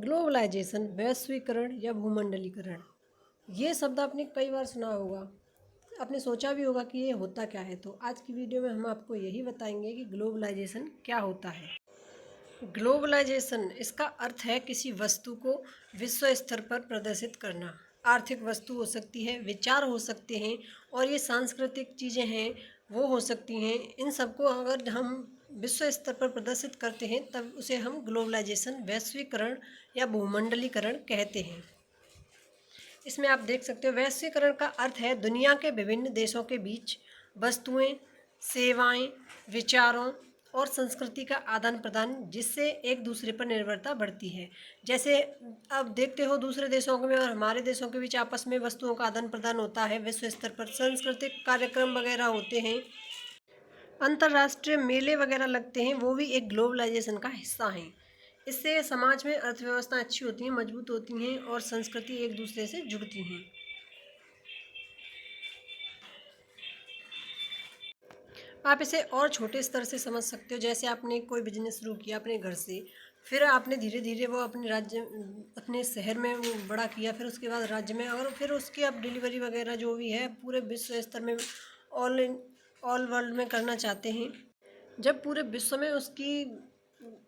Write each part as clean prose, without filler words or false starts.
Globalisation, वैश्वीकरण या भूमंडलीकरण, ये शब्द आपने कई बार सुना होगा। आपने सोचा भी होगा कि ये होता क्या है। तो आज की वीडियो में हम आपको यही बताएंगे कि ग्लोबलाइजेशन क्या होता है। ग्लोबलाइजेशन, इसका अर्थ है किसी वस्तु को विश्व स्तर पर प्रदर्शित करना। आर्थिक वस्तु हो सकती है, विचार हो सकते हैं, और ये सांस्कृतिक चीज़ें हैं वो हो सकती हैं। इन सबको अगर हम विश्व स्तर पर प्रदर्शित करते हैं तब उसे हम ग्लोबलाइजेशन, वैश्वीकरण या भूमंडलीकरण कहते हैं। इसमें आप देख सकते हो, वैश्वीकरण का अर्थ है दुनिया के विभिन्न देशों के बीच वस्तुएं, सेवाएं, विचारों और संस्कृति का आदान प्रदान, जिससे एक दूसरे पर निर्भरता बढ़ती है। जैसे अब देखते हो दूसरे देशों में और हमारे देशों के बीच आपस में वस्तुओं का आदान प्रदान होता है। विश्व स्तर पर सांस्कृतिक कार्यक्रम वगैरह होते हैं, अंतर्राष्ट्रीय मेले वगैरह लगते हैं, वो भी एक ग्लोबलाइजेशन का हिस्सा हैं। इससे समाज में अर्थव्यवस्था अच्छी होती है, मजबूत होती हैं और संस्कृति एक दूसरे से जुड़ती हैं। आप इसे और छोटे स्तर से समझ सकते हो। जैसे आपने कोई बिजनेस शुरू किया अपने घर से, फिर आपने धीरे धीरे वो अपने राज्य, अपने शहर में वो बड़ा किया, फिर उसके बाद राज्य में, और फिर उसकी आप डिलीवरी वगैरह जो भी है पूरे विश्व स्तर में, ऑल वर्ल्ड में करना चाहते हैं। जब पूरे विश्व में उसकी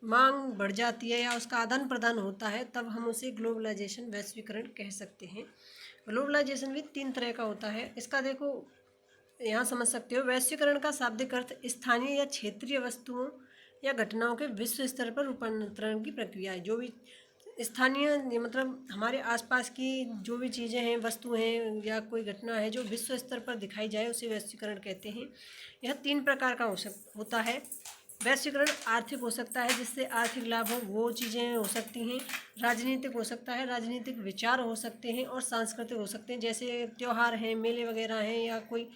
मांग बढ़ जाती है या उसका आदान प्रदान होता है, तब हम उसे ग्लोबलाइजेशन, वैश्वीकरण कह सकते हैं। ग्लोबलाइजेशन भी 3 तरह का होता है। इसका देखो यहाँ समझ सकते हो। वैश्वीकरण का शाब्दिक अर्थ स्थानीय या क्षेत्रीय वस्तुओं या घटनाओं के विश्व स्तर पर रूपांतरण की प्रक्रिया है। जो भी स्थानीय मतलब हमारे आसपास की जो भी चीज़ें हैं, वस्तु हैं या कोई घटना है जो विश्व स्तर पर दिखाई जाए, उसे वैश्वीकरण कहते हैं। यह 3 प्रकार का होता है। वैश्वीकरण आर्थिक हो सकता है, जिससे आर्थिक लाभ हो, वो चीज़ें हो सकती हैं। राजनीतिक हो सकता है, राजनीतिक विचार हो सकते हैं, और सांस्कृतिक हो सकते हैं, जैसे त्यौहार हैं, मेले वगैरह हैं, या कोई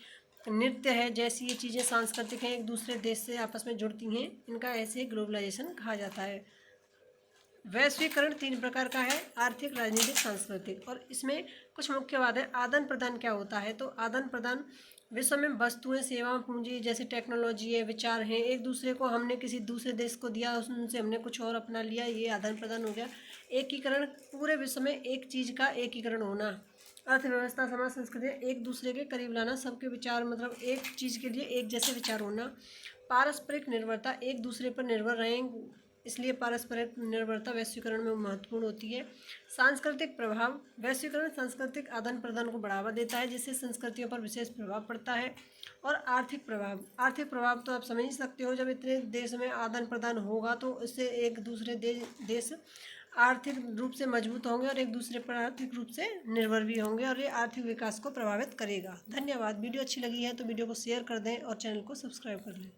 नृत्य है। जैसी ये चीज़ें सांस्कृतिक हैं, एक दूसरे देश से आपस में जुड़ती हैं, इनका ऐसे ग्लोबलाइजेशन कहा जाता है। वैश्वीकरण 3 प्रकार का है: आर्थिक, राजनीतिक, सांस्कृतिक। और इसमें कुछ मुख्य बात है। आदान प्रदान क्या होता है? तो आदान प्रदान विश्व में वस्तुएं, सेवाएं, पूंजी, जैसे टेक्नोलॉजी है, विचार हैं, एक दूसरे को हमने किसी दूसरे देश को दिया, उनसे हमने कुछ और अपना लिया, ये आदान प्रदान हो गया। एकीकरण, पूरे विश्व में एक चीज़ का एकीकरण होना। अर्थव्यवस्था, समाज, संस्कृति एक दूसरे के करीब लाना, सबके विचार मतलब एक चीज़ के लिए एक जैसे विचार होना। पारस्परिक निर्भरता, एक दूसरे पर निर्भर रहें, इसलिए पारस्परिक निर्भरता वैश्वीकरण में महत्वपूर्ण होती है। सांस्कृतिक प्रभाव, वैश्वीकरण सांस्कृतिक आदान प्रदान को बढ़ावा देता है, जिससे संस्कृतियों पर विशेष प्रभाव पड़ता है। और आर्थिक प्रभाव, आर्थिक प्रभाव तो आप समझ ही सकते हो। जब इतने देश में आदान प्रदान होगा तो इससे एक दूसरे देश आर्थिक रूप से मजबूत होंगे और एक दूसरे पर आर्थिक रूप से निर्भर भी होंगे, और ये आर्थिक विकास को प्रभावित करेगा। धन्यवाद। वीडियो अच्छी लगी है तो वीडियो को शेयर कर दें और चैनल को सब्सक्राइब कर लें।